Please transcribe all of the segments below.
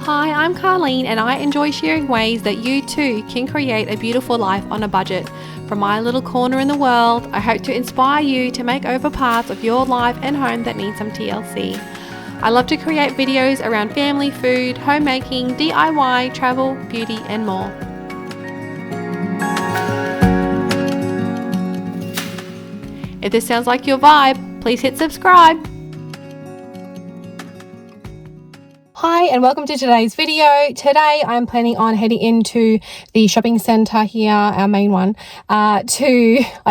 Hi, I'm Karlene and I enjoy sharing ways that you too can create a beautiful life on a budget. From my little corner in the world, I hope to inspire you to make over parts of your life and home that need some TLC. I love to create videos around family, food, homemaking, DIY, travel, beauty and more. If this sounds like your vibe, please hit subscribe. Hi and welcome to today's video. Today I'm planning on heading into the shopping centre here, our main one, I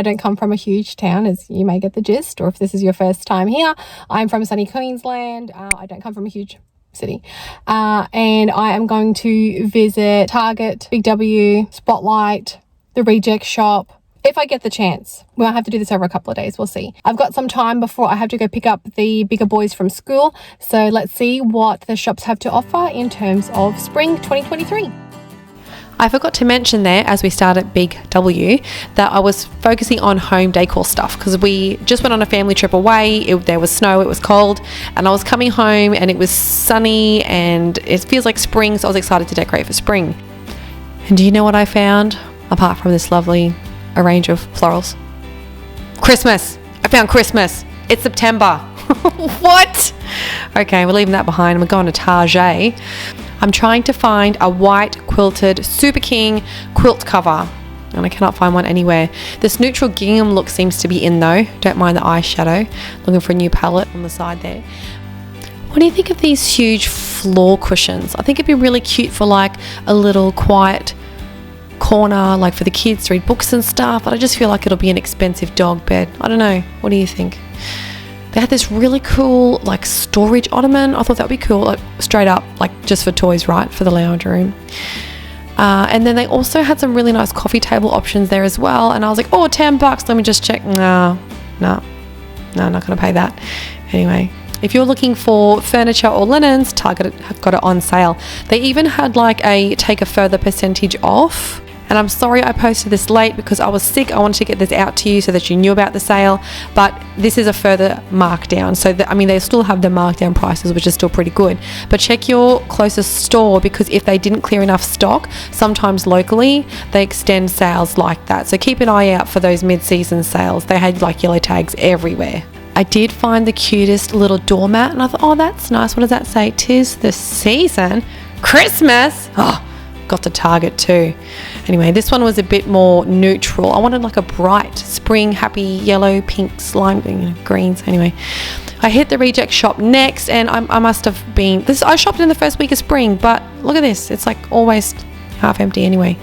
don't come from a huge town, as you may get the gist, or if this is your first time here, I'm from sunny Queensland. I don't come from a huge city, and I am going to visit Target, Big W, Spotlight, the Reject Shop, if I get the chance. We'll have to do this over a couple of days, we'll see. I've got some time before I have to go pick up the bigger boys from school, so let's see what the shops have to offer in terms of spring 2023. I forgot to mention there, as we start at Big W, that I was focusing on home decor stuff because we just went on a family trip away. There was snow, it was cold, and I was coming home and it was sunny and it feels like spring, so I was excited to decorate for spring. And do you know what I found, apart from this lovely range of florals? Christmas. I found Christmas. It's September. What? Okay, we're leaving that behind. We're going to Target. I'm trying to find a white quilted Super King quilt cover, and I cannot find one anywhere. This neutral gingham look seems to be in though. Don't mind the eyeshadow. Looking for a new palette on the side there. What do you think of these huge floor cushions? I think it'd be really cute for like a little quiet corner, like for the kids to read books and stuff, but I just feel like it'll be an expensive dog bed. I don't know. What do you think? They had this really cool like storage ottoman. I thought that would be cool, like straight up, like just for toys, right? For the lounge room. And then they also had some really nice coffee table options there as well. And I was like, oh, $10. Let me just check. No, I'm not going to pay that. Anyway, if you're looking for furniture or linens, Target have got it on sale. They even had like a take a further percentage off. And I'm sorry I posted this late because I was sick. I wanted to get this out to you so that you knew about the sale, but this is a further markdown. So they still have the markdown prices, which is still pretty good, but check your closest store, because if they didn't clear enough stock, sometimes locally they extend sales like that. So keep an eye out for those mid-season sales. They had like yellow tags everywhere. I did find the cutest little doormat and I thought, oh, that's nice. What does that say? 'Tis the season. Christmas. Oh, got to Target too. Anyway, this one was a bit more neutral. I wanted like a bright spring, happy yellow, pink, slime, greens. Anyway, I hit the Reject Shop next, and I must have been, I shopped in the first week of spring, but look at this. It's like always half empty anyway.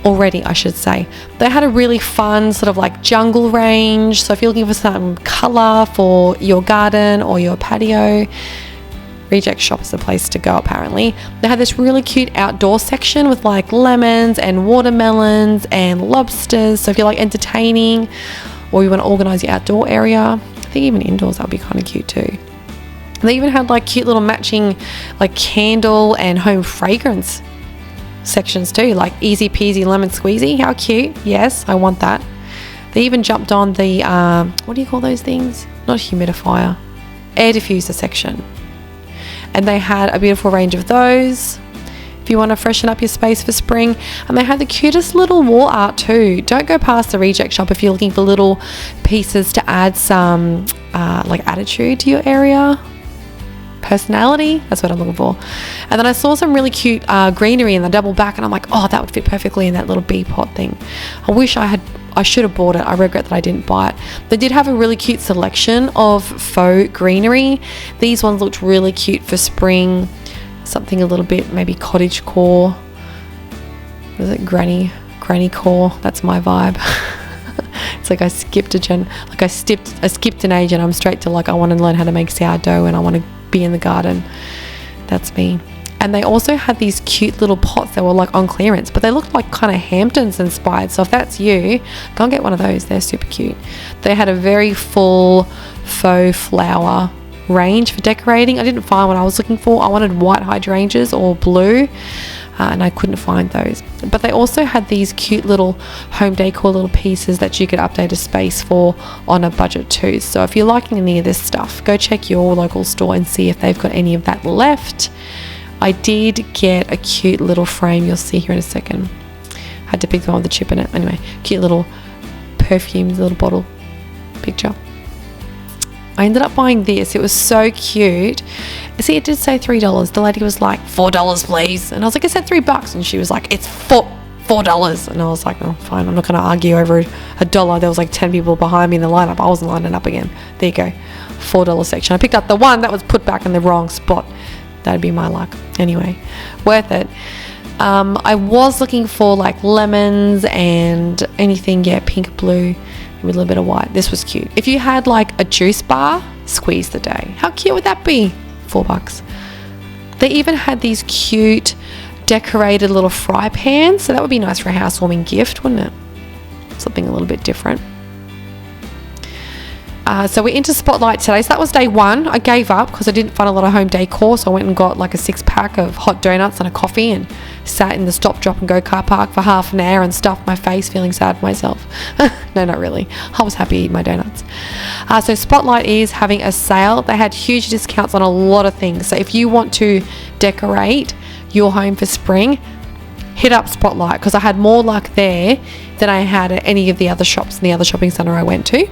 Already, I should say. They had a really fun sort of like jungle range. So if you're looking for some colour for your garden or your patio, Reject Shop is the place to go apparently. They had this really cute outdoor section with like lemons and watermelons and lobsters. So if you're like entertaining or you want to organise your outdoor area, I think even indoors that would be kind of cute too. And they even had like cute little matching like candle and home fragrance sections too, like easy peasy lemon squeezy. How cute. Yes, I want that. They even jumped on the what do you call those things? Not humidifier, air diffuser section. And they had a beautiful range of those if you want to freshen up your space for spring. And they had the cutest little wall art too. Don't go past the Reject Shop if you're looking for little pieces to add some like attitude to your area. Personality, that's what I'm looking for. And then I saw some really cute greenery in the double back, and I'm like, oh, that would fit perfectly in that little bee pot thing. I should have bought it. I regret that I didn't buy it. They did have a really cute selection of faux greenery. These ones looked really cute for spring, something a little bit maybe cottage core. What is it? Granny core. That's my vibe. It's like I skipped an age and I'm straight to like I want to learn how to make sourdough and I want to be in the garden. That's me. And they also had these cute little pots that were like on clearance, but they looked like kind of Hamptons inspired. So if that's you, go and get one of those. They're super cute. They had a very full faux flower range for decorating. I didn't find what I was looking for. I wanted white hydrangeas or blue, and I couldn't find those. But they also had these cute little home decor little pieces that you could update a space for on a budget too. So if you're liking any of this stuff, go check your local store and see if they've got any of that left. I did get a cute little frame. You'll see here in a second. Had to pick the one with the chip in it. Anyway, cute little perfumes, little bottle picture. I ended up buying this. It was so cute. See, it did say $3. The lady was like, $4 please. And I was like, I said $3. And she was like, it's $4. And I was like, oh, fine. I'm not going to argue over $1. There was like 10 people behind me in the lineup. I wasn't lining up again. There you go. $4 section. I picked up the one that was put back in the wrong spot. That'd be my luck. Anyway, worth it. I was looking for like lemons and anything, pink, blue, with a little bit of white. This was cute. If you had like a juice bar, squeeze the day. How cute would that be? $4. They even had these cute decorated little fry pans, so that would be nice for a housewarming gift, wouldn't it? Something a little bit different. So we're into Spotlight today. So that was day one. I gave up because I didn't find a lot of home decor, so I went and got like a 6-pack of hot donuts and a coffee and sat in the stop, drop and go car park for half an hour and stuffed my face feeling sad for myself. No, not really. I was happy eating my donuts. So Spotlight is having a sale. They had huge discounts on a lot of things. So if you want to decorate your home for spring, hit up Spotlight, because I had more luck there than I had at any of the other shops in the other shopping centre I went to.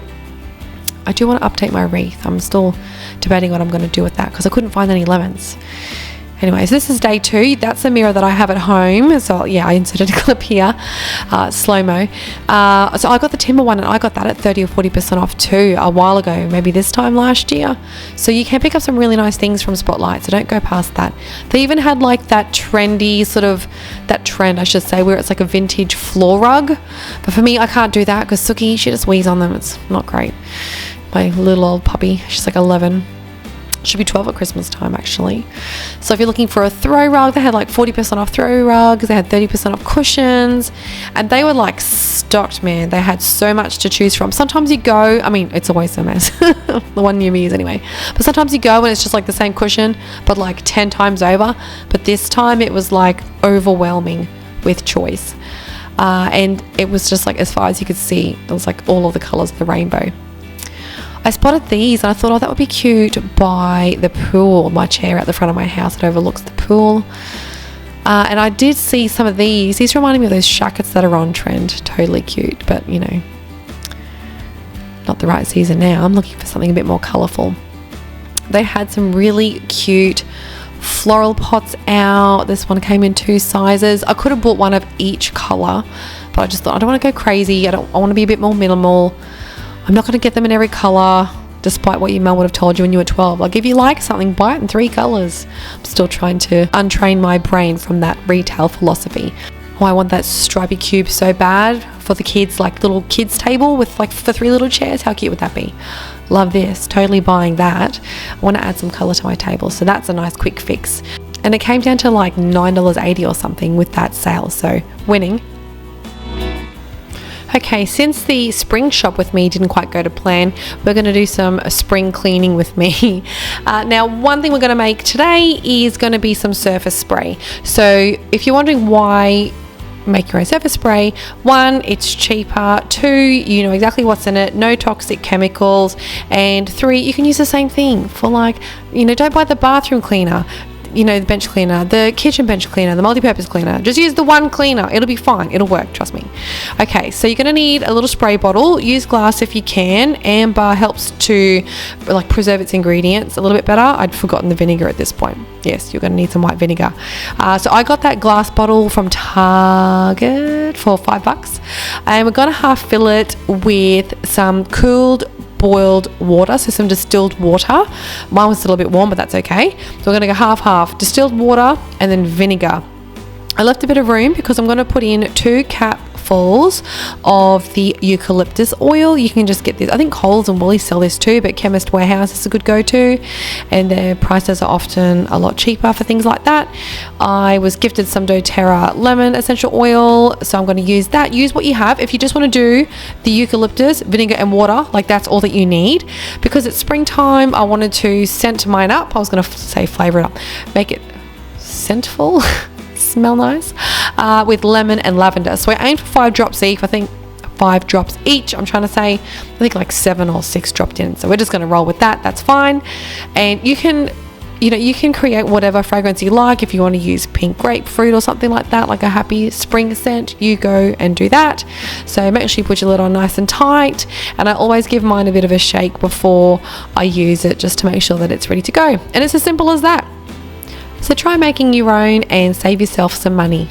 I do want to update my wreath. I'm still debating what I'm going to do with that because I couldn't find any lemons. Anyways, this is day 2. That's the mirror that I have at home. So yeah, I inserted a clip here, slow-mo. So I got the timber one and I got that at 30 or 40% off too a while ago, maybe this time last year. So you can pick up some really nice things from Spotlight, so don't go past that. They even had like that trendy sort of, that trend I should say, where it's like a vintage floor rug. But for me, I can't do that because Suki, she just wheezes on them. It's not great. My little old puppy, she's like 11. Should be 12 at Christmas time actually. So if you're looking for a throw rug, they had like 40% off throw rugs, they had 30% off cushions, and they were like stocked, man. They had so much to choose from. Sometimes you go, I mean, it's always a mess. The one near me is anyway. But sometimes you go and it's just like the same cushion, but like 10 times over. But this time it was like overwhelming with choice. And it was just like as far as you could see, it was like all of the colors of the rainbow. I spotted these and I thought, oh, that would be cute by the pool, my chair at the front of my house that overlooks the pool. And I did see some of these. These reminded me of those shackets that are on trend. Totally cute, but you know, not the right season now. I'm looking for something a bit more colourful. They had some really cute floral pots out. This one came in 2 sizes. I could have bought one of each colour, but I just thought I don't want to go crazy. I want to be a bit more minimal. I'm not going to get them in every colour, despite what your mum would have told you when you were 12. Like, if you like something, buy it in 3 colours. I'm still trying to untrain my brain from that retail philosophy. Oh, I want that stripy cube so bad for the kids, like little kids table with like for 3 little chairs. How cute would that be? Love this. Totally buying that. I want to add some colour to my table. So that's a nice quick fix. And it came down to like $9.80 or something with that sale. So winning. Okay, since the spring shop with me didn't quite go to plan, we're going to do some spring cleaning with me. Now, one thing we're going to make today is going to be some surface spray. So if you're wondering why make your own surface spray, 1, it's cheaper, 2, you know exactly what's in it, no toxic chemicals, and 3, you can use the same thing for like, you know, don't buy the bathroom cleaner, you know, the bench cleaner, the kitchen bench cleaner, the multi-purpose cleaner. Just use the one cleaner. It'll be fine. It'll work. Trust me. Okay, so you're going to need a little spray bottle. Use glass if you can. Amber helps to like preserve its ingredients a little bit better. I'd forgotten the vinegar at this point. Yes, you're going to need some white vinegar. So I got that glass bottle from Target for $5. And we're going to half fill it with some cooled boiled water, so some distilled water. Mine was a little bit warm, but that's okay. So we're going to go half distilled water and then vinegar. I left a bit of room because I'm going to put in 2 capfuls of the eucalyptus oil. You can just get this. I think Coles and Woolies sell this too, but Chemist Warehouse is a good go-to, and their prices are often a lot cheaper for things like that. I was gifted some doTERRA lemon essential oil, so I'm going to use that. Use what you have. If you just want to do the eucalyptus, vinegar and water, like that's all that you need. Because it's springtime, I wanted to scent mine up. I was going to say flavor it up, make it scentful. Smell nice, with lemon and lavender. So I aimed for 5 drops each. I think 5 drops each. I'm trying to say, I think like 7 or 6 dropped in. So we're just going to roll with that. That's fine. And you can you know, you can create whatever fragrance you like. If you want to use pink grapefruit or something like that, like a happy spring scent, you go and do that. So make sure you put your lid on nice and tight, and I always give mine a bit of a shake before I use it, just to make sure that it's ready to go. And it's as simple as that. So try making your own and save yourself some money.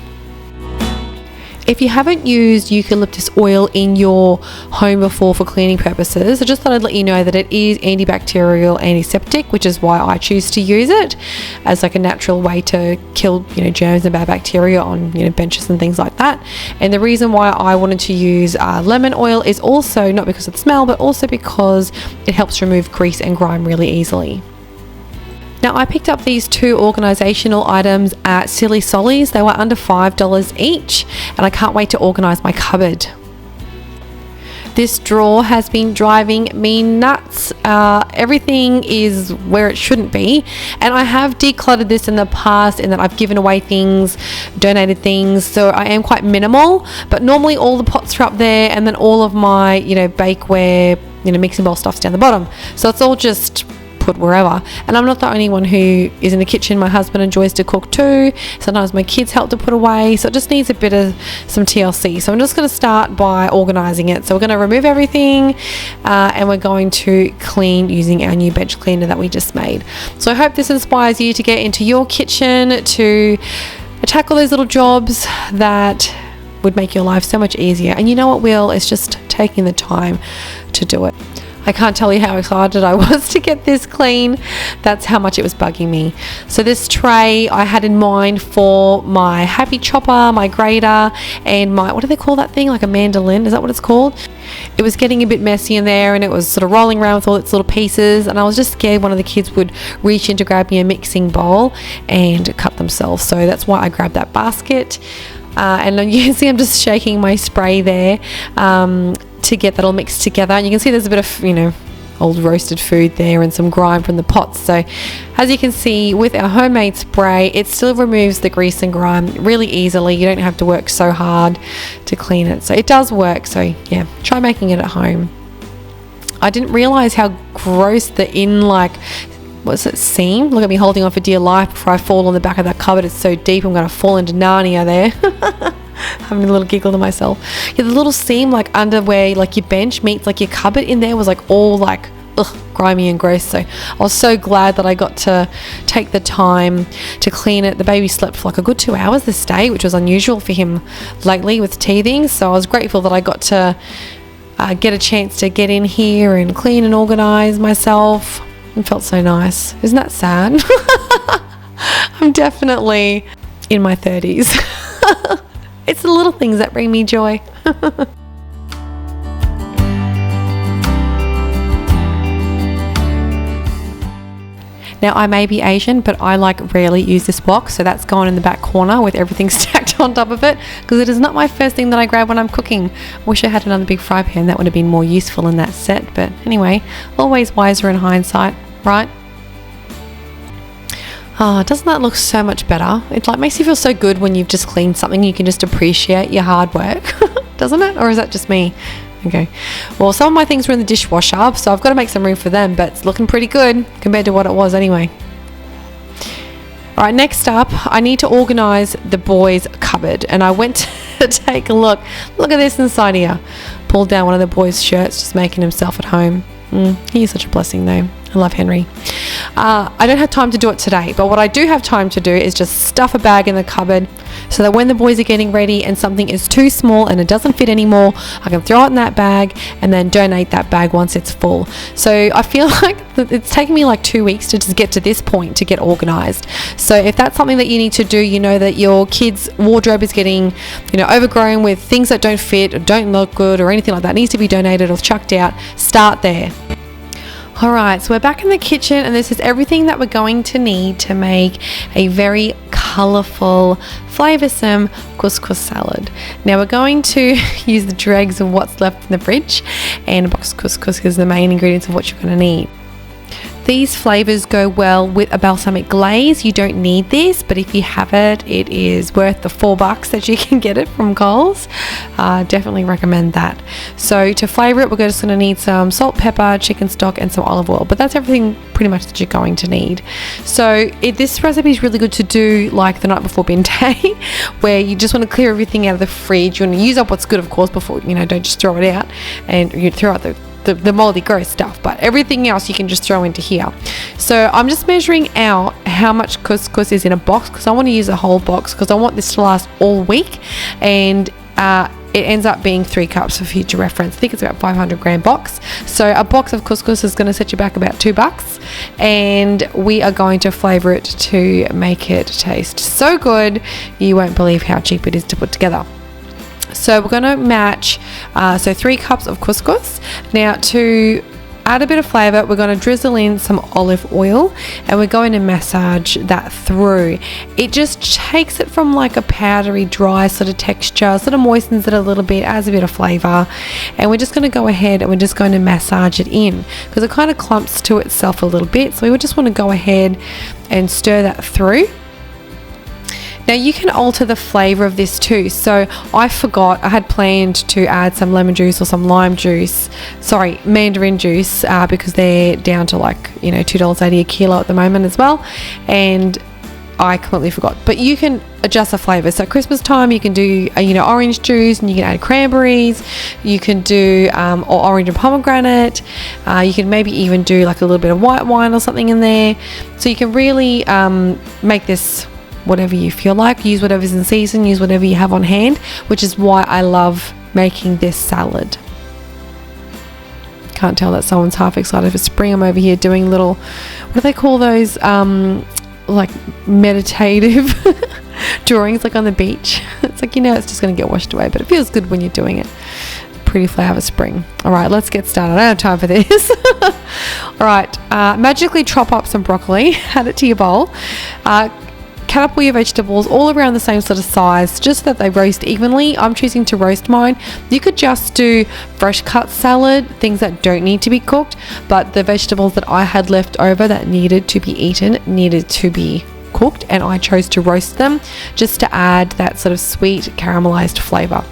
If you haven't used eucalyptus oil in your home before for cleaning purposes, I just thought I'd let you know that it is antibacterial, antiseptic, which is why I choose to use it as like a natural way to kill, you know, germs and bad bacteria on, you know, benches and things like that. And the reason why I wanted to use lemon oil is also not because of the smell, but also because it helps remove grease and grime really easily. Now, I picked up these 2 organisational items at Silly Solly's. They were under $5 each, and I can't wait to organise my cupboard. This drawer has been driving me nuts. Everything is where it shouldn't be, and I have decluttered this in the past in that I've given away things, donated things, so I am quite minimal. But normally all the pots are up there, and then all of my, you know, bakeware, you know, mixing bowl stuff's down the bottom. So it's all just put wherever. And I'm not the only one who is in the kitchen. My husband enjoys to cook too. Sometimes my kids help to put away, so it just needs a bit of some TLC. So I'm just going to start by organizing it. So we're going to remove everything and we're going to clean using our new bench cleaner that we just made. So I hope this inspires you to get into your kitchen, to tackle those little jobs that would make your life so much easier. And you know what will? It's just taking the time to do it. I can't tell you how excited I was to get this clean. That's how much it was bugging me. So this tray I had in mind for my happy chopper, my grater, and my, what do they call that thing? Like a mandolin, is that what it's called? It was getting a bit messy in there, and it was sort of rolling around with all its little pieces, and I was just scared one of the kids would reach in to grab me a mixing bowl and cut themselves. So that's why I grabbed that basket. And then you can see I'm just shaking my spray there to get that all mixed together, and you can see there's a bit of, you know, old roasted food there and some grime from the pots. So as you can see with our homemade spray, it still removes the grease and grime really easily. You don't have to work so hard to clean it, so it does work. So yeah, try making it at home. I didn't realize how gross the what's it, seam? Look at me holding on for dear life before I fall on the back of that cupboard. It's so deep, I'm going to fall into Narnia there. Having a little giggle to myself. Yeah, the little seam like under where like your bench meets like your cupboard in there was like all like grimy and gross. So I was so glad that I got to take the time to clean it. The baby slept for like a good 2 hours this day, which was unusual for him lately with teething. So I was grateful that I got to get a chance to get in here and clean and organize myself. It felt so nice. Isn't that sad? I'm definitely in my 30s. It's the little things that bring me joy. Now, I may be Asian, but I like rarely use this box, so that's gone in the back corner with everything stacked on top of it, because it is not my first thing that I grab when I'm cooking. Wish I had another big fry pan. That would have been more useful in that set, but anyway, always wiser in hindsight, right? Oh, doesn't that look so much better? It like makes you feel so good when you've just cleaned something. You can just appreciate your hard work, doesn't it? Or is that just me? Okay. Well, some of my things were in the dishwasher, so I've got to make some room for them, but it's looking pretty good compared to what it was anyway. All right, next up, I need to organize the boys' cupboard, and I went to take a look. Look at this inside here. Pulled down one of the boys' shirts, just making himself at home. He is such a blessing though. I love Henry. I don't have time to do it today, but what I do have time to do is just stuff a bag in the cupboard so that when the boys are getting ready and something is too small and it doesn't fit anymore, I can throw it in that bag and then donate that bag once it's full. So I feel like it's taken me like 2 weeks to just get to this point to get organized. So if that's something that you need to do, you know that your kids' wardrobe is getting, you know, overgrown with things that don't fit or don't look good or anything like that, needs to be donated or chucked out, start there. Alright, so we're back in the kitchen, and this is everything that we're going to need to make a very colourful, flavoursome Cous Cous salad. Now we're going to use the dregs of what's left in the fridge, and a box of couscous is the main ingredients of what you're going to need. These flavors go well with a balsamic glaze. You don't need this, but if you have it, it is worth the $4 that you can get it from Coles. Definitely recommend that. So to flavor it, we're just going to need some salt, pepper, chicken stock, and some olive oil, but that's everything pretty much that you're going to need. So this recipe is really good to do like the night before bin day, where you just want to clear everything out of the fridge. You want to use up what's good, of course, before, don't just throw it out, and you throw out the moldy gross stuff, but everything else you can just throw into here. So I'm just measuring out how much couscous is in a box, because I want to use a whole box because I want this to last all week, and it ends up being 3 cups for future reference. I think it's about 500 gram box. So a box of couscous is going to set you back about $2, and we are going to flavor it to make it taste so good you won't believe how cheap it is to put together. So we're going to match 3 cups of couscous. Now to add a bit of flavor, we're going to drizzle in some olive oil, and we're going to massage that through. It just takes it from like a powdery, dry sort of texture, sort of moistens it a little bit, adds a bit of flavor, and we're just going to go ahead and we're just going to massage it in because it kind of clumps to itself a little bit. So we would just want to go ahead and stir that through. Now you can alter the flavor of this too. So I forgot, I had planned to add some lemon juice or some mandarin juice, because they're down to like, $2.80 a kilo at the moment as well. And I completely forgot, but you can adjust the flavor. So at Christmas time, you can do, orange juice, and you can add cranberries. You can do, or orange and pomegranate. You can maybe even do like a little bit of white wine or something in there. So you can really make this whatever you feel like. Use whatever's in season, use whatever you have on hand, which is why I love making this salad. Can't tell that someone's half excited for spring. I'm over here doing little, what do they call those, like meditative drawings, like on the beach. It's like, it's just going to get washed away, but it feels good when you're doing it. Pretty flower spring. All right, let's get started. I don't have time for this. All right, magically chop up some broccoli, add it to your bowl. Cut up all your vegetables all around the same sort of size, just so that they roast evenly. I'm choosing to roast mine. You could just do fresh cut salad, things that don't need to be cooked, but the vegetables that I had left over that needed to be eaten needed to be cooked, and I chose to roast them just to add that sort of sweet caramelized flavor.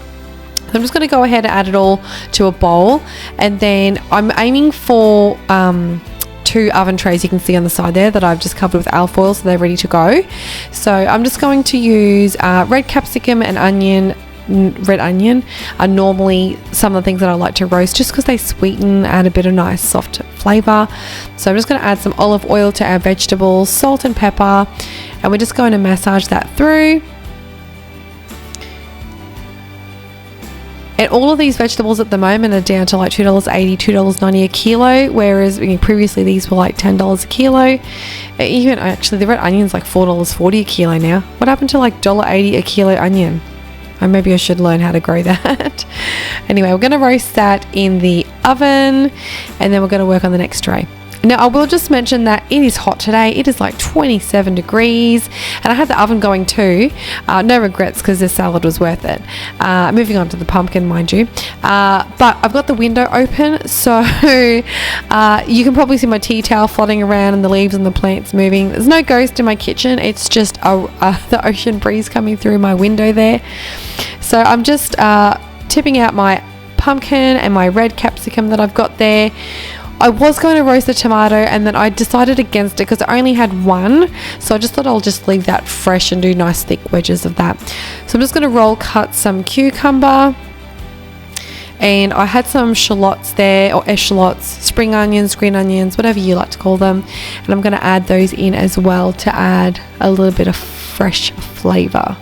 So I'm just going to go ahead and add it all to a bowl, and then I'm aiming for 2 oven trays you can see on the side there that I've just covered with alfoil, so they're ready to go. So I'm just going to use red capsicum and onion. Red onion are normally some of the things that I like to roast just because they sweeten, add a bit of nice soft flavor. So I'm just going to add some olive oil to our vegetables, salt and pepper, and we're just going to massage that through. And all of these vegetables at the moment are down to like $2.80, $2.90 a kilo, whereas previously these were like $10 a kilo. Even actually the red onion's like $4.40 a kilo now. What happened to like $1.80 a kilo onion? Or maybe I should learn how to grow that. Anyway, we're going to roast that in the oven, and then we're going to work on the next tray. Now, I will just mention that it is hot today. It is like 27 degrees, and I had the oven going too. No regrets because this salad was worth it. Moving on to the pumpkin, mind you. But I've got the window open, so you can probably see my tea towel floating around and the leaves and the plants moving. There's no ghost in my kitchen. It's just the ocean breeze coming through my window there. So I'm just tipping out my pumpkin and my red capsicum that I've got there. I was going to roast the tomato, and then I decided against it because I only had one, so I just thought I'll just leave that fresh and do nice thick wedges of that. So I'm just going to roll cut some cucumber, and I had some shallots there, or eschalots, spring onions, green onions, whatever you like to call them, and I'm going to add those in as well to add a little bit of fresh flavor.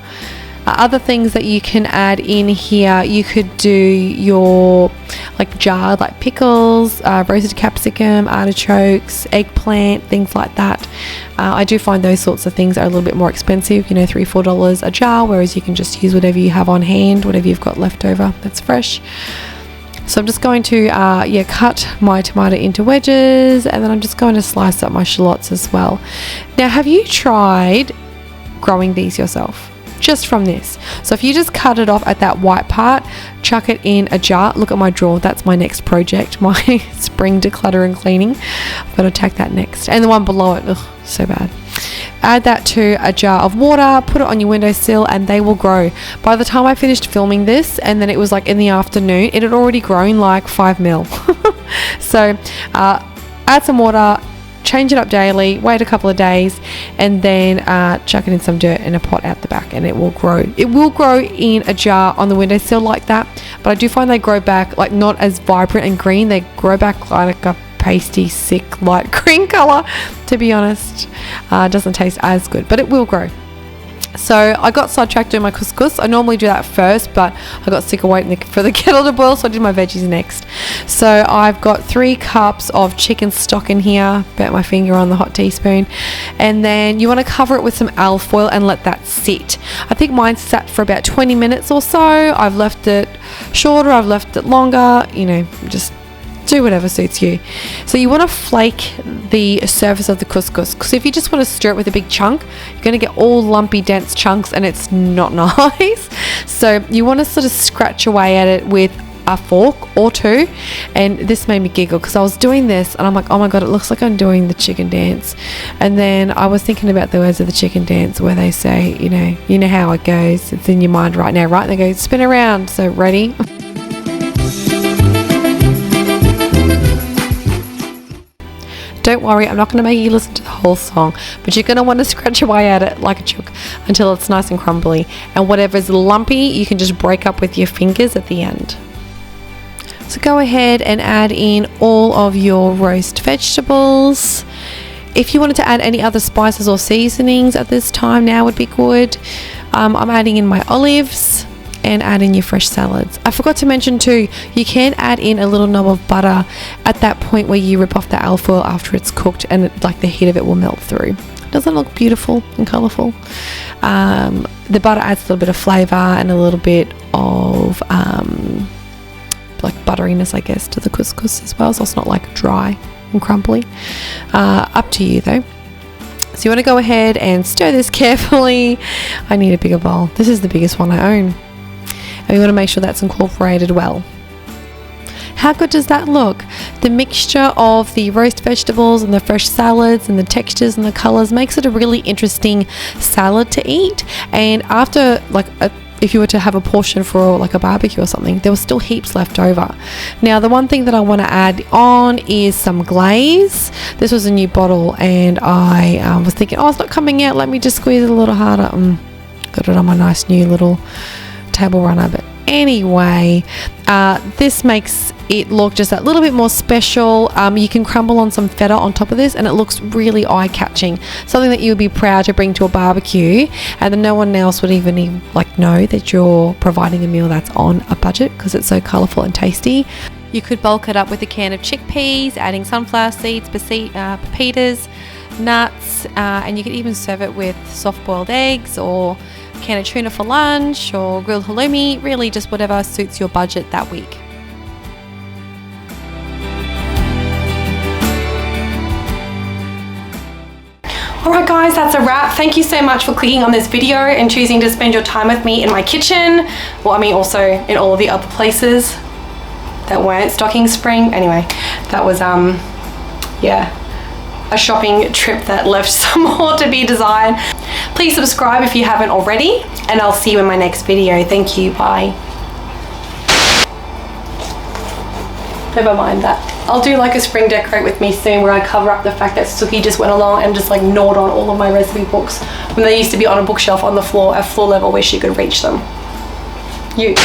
Other things that you can add in here, you could do your like jarred like pickles, roasted capsicum, artichokes, eggplant, things like that. I do find those sorts of things are a little bit more expensive, $3-4 a jar, whereas you can just use whatever you have on hand, whatever you've got left over that's fresh. So I'm just going to cut my tomato into wedges, and then I'm just going to slice up my shallots as well. Now, have you tried growing these yourself? just from this. So if you just cut it off at that white part, chuck it in a jar. Look at my drawer. That's my next project, my spring declutter and cleaning. I've got to attack that next. And the one below it, ugh, so bad. Add that to a jar of water, put it on your windowsill, and they will grow. By the time I finished filming this, and then it was like in the afternoon, it had already grown like 5 mil. So add some water, change it up daily, wait a couple of days, and then chuck it in some dirt in a pot out the back, and it will grow. It will grow in a jar on the windowsill like that, but I do find they grow back like not as vibrant and green. They grow back like a pasty, sick, light green color, to be honest. Doesn't taste as good, but it will grow. So I got sidetracked doing my couscous. I normally do that first, but I got sick of waiting for the kettle to boil, so I did my veggies next. So I've got 3 cups of chicken stock in here. Bet my finger on the hot teaspoon. And then you want to cover it with some alfalfa foil and let that sit. I think mine sat for about 20 minutes or so. I've left it shorter, I've left it longer, you know, just do whatever suits you. So you want to flake the surface of the couscous, because if you just want to stir it with a big chunk, you're going to get all lumpy, dense chunks, and it's not nice. So you want to sort of scratch away at it with a fork or 2. And this made me giggle because I was doing this and I'm like, oh my god, it looks like I'm doing the chicken dance. And then I was thinking about the words of the chicken dance where they say, you know how it goes, it's in your mind right now, right? And they go, spin around. So ready? Don't worry, I'm not going to make you listen to the whole song, but you're going to want to scratch away at it like a chook until it's nice and crumbly. And whatever's lumpy, you can just break up with your fingers at the end. So go ahead and add in all of your roast vegetables. If you wanted to add any other spices or seasonings at this time, now would be good. I'm adding in my olives and add in your fresh salads. I forgot to mention too, you can add in a little knob of butter at that point where you rip off the alfalfa foil after it's cooked, and like the heat of it will melt through. Doesn't it look beautiful and colourful? The butter adds a little bit of flavour and a little bit of like butteriness, I guess, to the couscous as well, so it's not like dry and crumbly. Up to you though. So you want to go ahead and stir this carefully. I need a bigger bowl. This is the biggest one I own. And we want to make sure that's incorporated well. How good does that look? The mixture of the roast vegetables and the fresh salads and the textures and the colors makes it a really interesting salad to eat. And after, like, if you were to have a portion for like a barbecue or something, there was still heaps left over. Now, the one thing that I want to add on is some glaze. This was a new bottle, and I was thinking, oh, it's not coming out, let me just squeeze it a little harder. Got it on my nice new little table runner. But anyway, this makes it look just a little bit more special. You can crumble on some feta on top of this, and it looks really eye-catching. Something that you would be proud to bring to a barbecue, and then no one else would even like know that you're providing a meal that's on a budget because it's so colourful and tasty. You could bulk it up with a can of chickpeas, adding sunflower seeds, pepitas, nuts, and you could even serve it with soft-boiled eggs or a can of tuna for lunch or grilled halloumi, really just whatever suits your budget that week. Alright guys, that's a wrap. Thank you so much for clicking on this video and choosing to spend your time with me in my kitchen. Well, I mean also in all of the other places that weren't stocking spring. Anyway, that was yeah, a shopping trip that left some more to be desired. Please subscribe if you haven't already, and I'll see you in my next video. Thank you, bye. Never mind that. I'll do like a spring decorate with me soon where I cover up the fact that Suki just went along and just like gnawed on all of my recipe books when they used to be on a bookshelf on the floor at floor level where she could reach them. You.